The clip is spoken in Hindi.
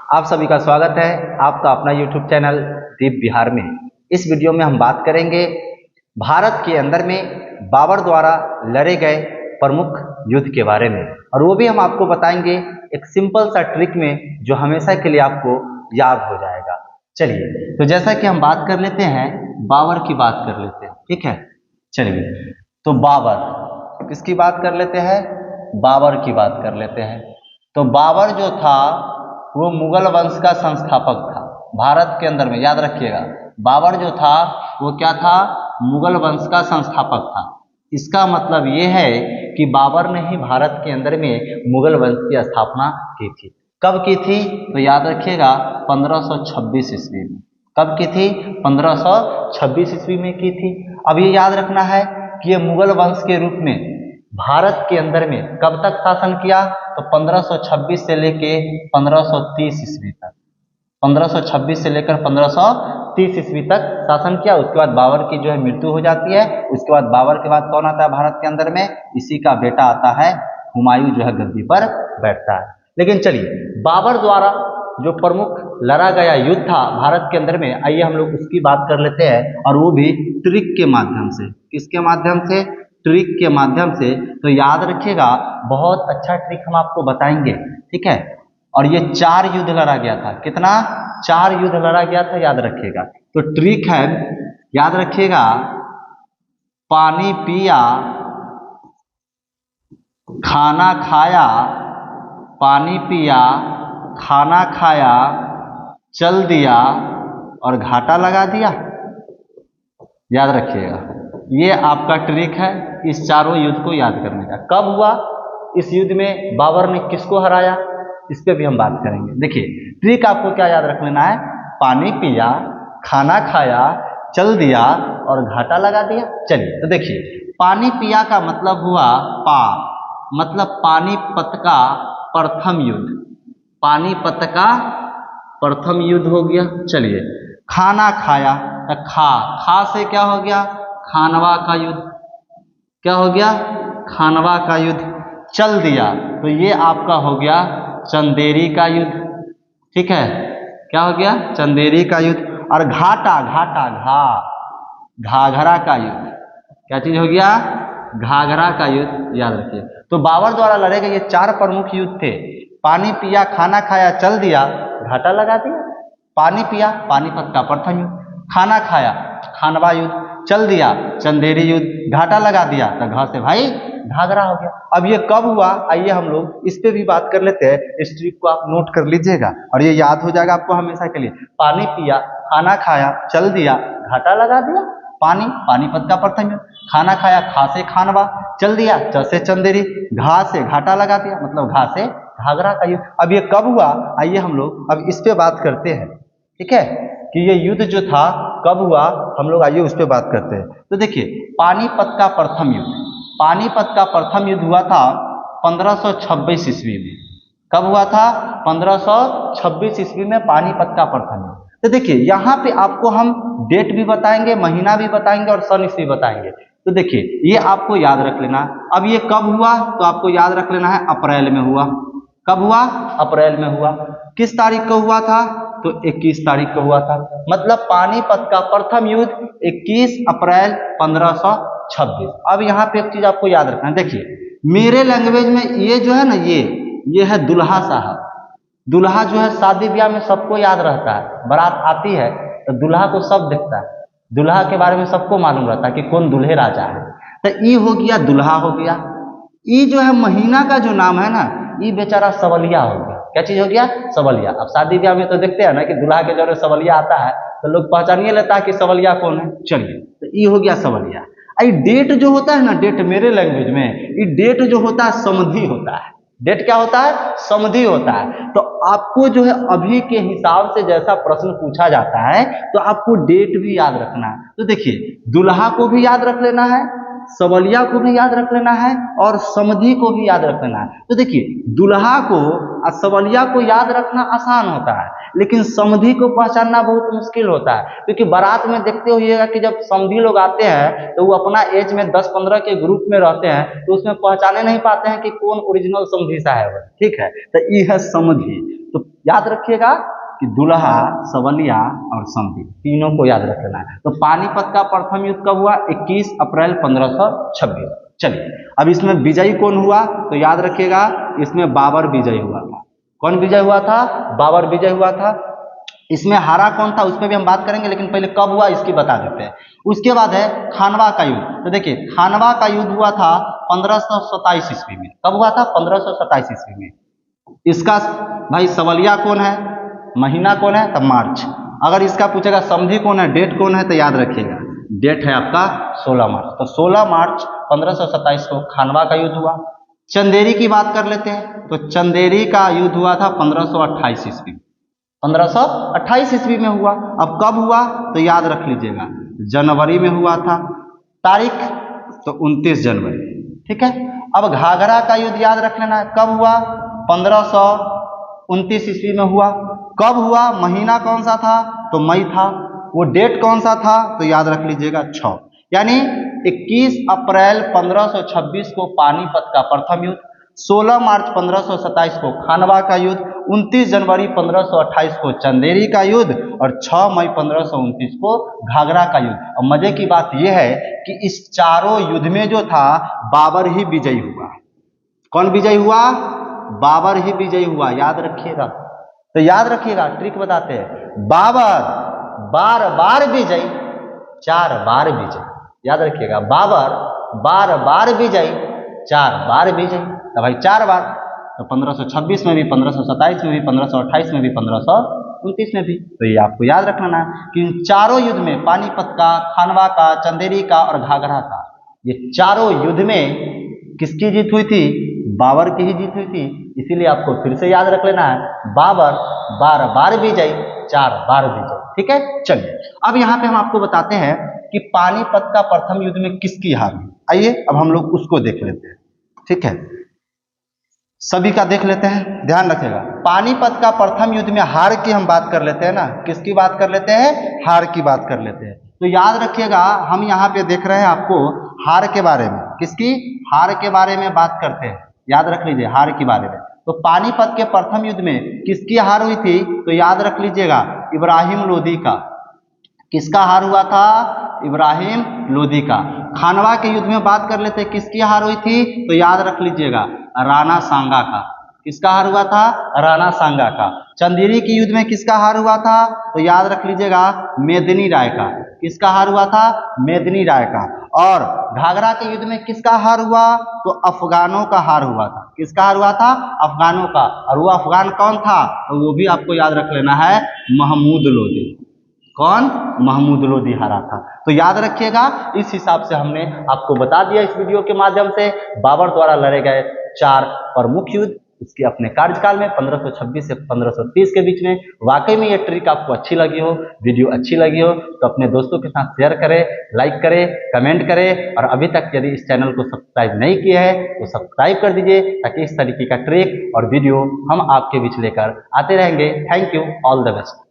आप सभी का स्वागत है आपका अपना YouTube चैनल दीप बिहार में। इस वीडियो में हम बात करेंगे भारत के अंदर में बाबर द्वारा लड़े गए प्रमुख युद्ध के बारे में, और वो भी हम आपको बताएंगे एक सिंपल सा ट्रिक में जो हमेशा के लिए आपको याद हो जाएगा। चलिए, तो जैसा कि हम बात कर लेते हैं, बाबर की बात कर लेते हैं, ठीक है। चलिए, तो बाबर किसकी बात कर लेते हैं? बाबर की बात कर लेते हैं। तो बाबर जो था वो मुगल वंश का संस्थापक था भारत के अंदर में, याद रखिएगा। बाबर जो था वो क्या था? मुगल वंश का संस्थापक था। इसका मतलब ये है कि बाबर ने ही भारत के अंदर में मुगल वंश की स्थापना की थी। कब की थी? तो याद रखिएगा 1526 ईस्वी में। कब की थी? 1526 ईस्वी में की थी। अब ये याद रखना है कि ये मुगल वंश के रूप में भारत के अंदर में कब तक शासन किया? तो 1526 से लेके 1530 ईस्वी तक। 1526 से लेकर 1530 ईस्वी तक शासन किया। उसके बाद बाबर की जो है मृत्यु हो जाती है। उसके बाद बाबर के बाद कौन आता है भारत के अंदर में? इसी का बेटा आता है हुमायूं, जो है गद्दी पर बैठता है। लेकिन चलिए, बाबर द्वारा जो प्रमुख लड़ा गया युद्ध था भारत के अंदर में, आइए हम लोग उसकी बात कर लेते हैं, और वो भी ट्रिक के माध्यम से। किसके माध्यम से? ट्रिक के माध्यम से। तो याद रखिएगा, बहुत अच्छा ट्रिक हम आपको बताएंगे, ठीक है। और ये 4 युद्ध लड़ा गया था। कितना? 4 युद्ध लड़ा गया था, याद रखिएगा। तो ट्रिक है, याद रखिएगा, पानी पिया, खाना खाया, पानी पिया, खाना खाया, चल दिया और घाटा लगा दिया। याद रखिएगा, ये आपका ट्रिक है इस चारों युद्ध को याद करने का। कब हुआ इस युद्ध में? बाबर ने किसको हराया? इस पे भी हम बात करेंगे। देखिए, ट्रिक आपको क्या याद रख लेना है? पानी पिया, खाना खाया, चल दिया और घाटा लगा दिया। चलिए, तो देखिए, पानी पिया का मतलब हुआ मतलब पानीपत का प्रथम युद्ध। पानीपत का प्रथम युद्ध हो गया। चलिए, खाना खाया, खा से क्या हो गया? खानवा का युद्ध। क्या हो गया? खानवा का युद्ध। चल दिया तो ये आपका हो गया चंदेरी का युद्ध, ठीक है। क्या हो गया? चंदेरी का युद्ध। और घाघरा का युद्ध। क्या चीज हो गया? घाघरा का युद्ध, याद रखिए। तो बाबर द्वारा लड़े गए ये 4 प्रमुख युद्ध थे। पानी पिया, खाना खाया, चल दिया, घाटा लगा दिया। पानी पिया, पानीपत का प्रथम युद्ध। खाना खाया, खानवा युद्ध। चल दिया, चंदेरी युद्ध। घाटा लगा दिया, तो घा से भाई घाघरा हो गया। अब ये कब हुआ? आइए हम लोग इस पे भी बात कर लेते हैं। इस ट्रिक को आप नोट कर लीजिएगा और ये याद हो जाएगा आपको हमेशा के लिए। पानी पिया, खाना खाया, चल दिया, घाटा लगा दिया। पानीपत का प्रथम युद्ध। खाना खाया, खा से खानवा, चल दिया, च से चंदेरी, घा से घाटा लगा दिया, मतलब घा से घाघरा का युद्ध। अब ये कब हुआ? आइए हम लोग अब इस पे बात करते हैं, ठीक है, कि ये युद्ध जो था कब हुआ। हम लोग आइए उस पे बात करते हैं। तो देखिए, पानीपत का प्रथम युद्ध, पानीपत का प्रथम युद्ध हुआ था 1526 ईस्वी में। कब हुआ था? 1526 ईस्वी में पानीपत का प्रथम युद्ध। तो देखिए, यहाँ पे आपको हम डेट भी बताएंगे, महीना भी बताएंगे और सन ईस्वी बताएंगे। तो देखिए, ये आपको याद रख लेना। अब ये कब हुआ? तो आपको याद रख लेना है अप्रैल में हुआ। कब हुआ? अप्रैल में हुआ। किस तारीख को हुआ था? तो 21 तारीख को हुआ था। मतलब पानीपत का प्रथम युद्ध 21 अप्रैल 1526। अब यहाँ पे एक चीज आपको याद रखना है। देखिए, मेरे लैंग्वेज में ये जो है ना, ये है दुल्हा साहब। दुल्हा जो है शादी ब्याह में सबको याद रहता है। बारात आती है तो दुल्हा को सब दिखता है, दुल्हा के बारे में सबको मालूम रहता है कि कौन दूल्हे राजा है। तो ई हो गया, दुल्हा हो गया। ई जो है महीना का जो नाम है ना, ई बेचारा सवलिया हो गया। क्या चीज हो गया? सवलिया। अब शादी ब्याह में तो देखते हैं ना कि दुल्हा के जरूर सवलिया आता है तो लोग पहचानिए लेता है कि सवलिया कौन है। चलिए, तो ई हो गया सवलिया। आई डेट जो होता है ना, डेट मेरे लैंग्वेज में ये डेट जो होता है समधि होता है। डेट क्या होता है? समधि होता है। तो आपको जो है अभी के हिसाब से जैसा प्रश्न पूछा जाता है तो आपको डेट भी याद रखना है। तो देखिए, दुल्हा को भी याद रख लेना है, सवलिया को भी याद रख लेना है और समधि को भी याद रख लेना है। तो देखिए, दुल्हा को सवलिया को याद रखना आसान होता है, लेकिन समधी को पहचानना बहुत मुश्किल होता है, क्योंकि बारात में देखते होइएगा कि जब समधी लोग आते हैं तो वो अपना एज में 10-15 के ग्रुप में रहते हैं, तो उसमें पहचाने नहीं पाते हैं कि कौन ओरिजिनल समधी साहब है। ठीक है, तो ये है समधी। तो याद रखिएगा कि दुल्हा, सवलिया और समधी तीनों को याद रखना है। तो पानीपत का प्रथम युद्ध कब हुआ? 21 अप्रैल 1526। चलिए, अब इसमें विजयी कौन हुआ? तो याद रखिएगा इसमें बाबर विजयी हुआ था। कौन विजय हुआ था? बाबर विजय हुआ था। इसमें हारा कौन था उस पर भी हम बात करेंगे, लेकिन पहले कब हुआ इसकी बता देते हैं। उसके बाद है खानवा का युद्ध। तो देखिए, खानवा का युद्ध हुआ था 1527 ईस्वी में। कब हुआ था? 1527 ईस्वी में। इसका भाई सवलिया कौन है, महीना कौन है? तब मार्च। अगर इसका पूछेगा समधी कौन है, डेट कौन है, तो याद रखिएगा डेट है आपका 16 मार्च। तो 16 मार्च 1527 को खानवा का युद्ध हुआ। चंदेरी की बात कर लेते हैं, तो चंदेरी का युद्ध हुआ था 1528 ईस्वी। 1528 ईस्वी में हुआ। अब कब हुआ तो याद रख लीजिएगा, जनवरी में हुआ था। तारीख तो 29 जनवरी। ठीक है, अब घाघरा का युद्ध याद रख लेना है, कब हुआ? 1529 ईस्वी में हुआ। कब हुआ? महीना कौन सा था? तो मई था। वो डेट कौन सा था? तो याद रख लीजिएगा 6। यानी 21 अप्रैल 1526 को पानीपत का प्रथम युद्ध, 16 मार्च 1527 को खानवा का युद्ध, 29 जनवरी 1528 को चंदेरी का युद्ध और 6 मई 1529 को घाघरा का युद्ध। और मजे की बात यह है कि इस चारों युद्ध में जो था बाबर ही विजयी हुआ। कौन विजयी हुआ? बाबर ही विजयी हुआ। याद रखिएगा। तो याद रखिएगा, ट्रिक बताते हैं, बाबर बार बार विजयी, 4 बार विजयी। याद रखिएगा, बाबर बार बार विजयी, 4 बार विजयी। तो भाई 4 बार, तो 1526 में भी, 1527 में भी, 1528 में भी, 1529 में भी। तो ये आपको याद रखना है कि इन चारों युद्ध में, पानीपत का, खानवा का, चंदेरी का और घाघरा का, ये चारों युद्ध में किसकी जीत हुई थी? बाबर की ही जीत हुई थी। इसीलिए आपको फिर से याद रख लेना है, बाबर बार बार विजयी, 4 बार विजयी। ठीक है, चलिए अब यहाँ पे हम आपको बताते हैं कि पानीपत का प्रथम युद्ध में किसकी हार हुई। आइए अब हम लोग उसको देख लेते हैं। ठीक है, सभी का देख लेते हैं, ध्यान रखिएगा। पानीपत का प्रथम युद्ध में हार की हम बात कर लेते हैं ना, किसकी बात कर लेते हैं? हार की बात कर लेते हैं। तो याद रखिएगा, हम यहाँ पे देख रहे हैं आपको हार के बारे में, किसकी? हार के बारे में बात करते हैं। याद रख लीजिए, हार के बारे में। तो पानीपत के प्रथम युद्ध में किसकी हार हुई थी? तो याद रख लीजिएगा, इब्राहिम लोदी का। किसका हार हुआ था? इब्राहिम लोदी का। खानवा के युद्ध में बात कर लेते हैं, किसकी हार हुई थी? तो याद रख लीजिएगा, राणा सांगा का। किसका हार हुआ था? राणा सांगा का। चंदेरी के युद्ध में किसका हार हुआ था? तो याद रख लीजिएगा, मेदिनी राय का। किसका हार हुआ था? मेदिनी राय का। और घाघरा के युद्ध में किसका हार हुआ? तो अफगानों का हार हुआ था। किसका हार हुआ था? अफगानों का। और वो अफगान कौन था? तो वो भी आपको याद रख लेना है, महमूद लोदी। कौन? महमूद लोदी हारा था। तो याद रखिएगा, इस हिसाब से हमने आपको बता दिया इस वीडियो के माध्यम से बाबर द्वारा लड़े गए 4 प्रमुख युद्ध उसके अपने कार्यकाल में 1526 से 1530 के बीच में। वाकई में ये ट्रिक आपको अच्छी लगी हो, वीडियो अच्छी लगी हो, तो अपने दोस्तों के साथ शेयर करें, लाइक करें, कमेंट करें, और अभी तक यदि इस चैनल को सब्सक्राइब नहीं किया है तो सब्सक्राइब कर दीजिए, ताकि इस तरीके का ट्रिक और वीडियो हम आपके बीच लेकर आते रहेंगे। Thank you, all the best.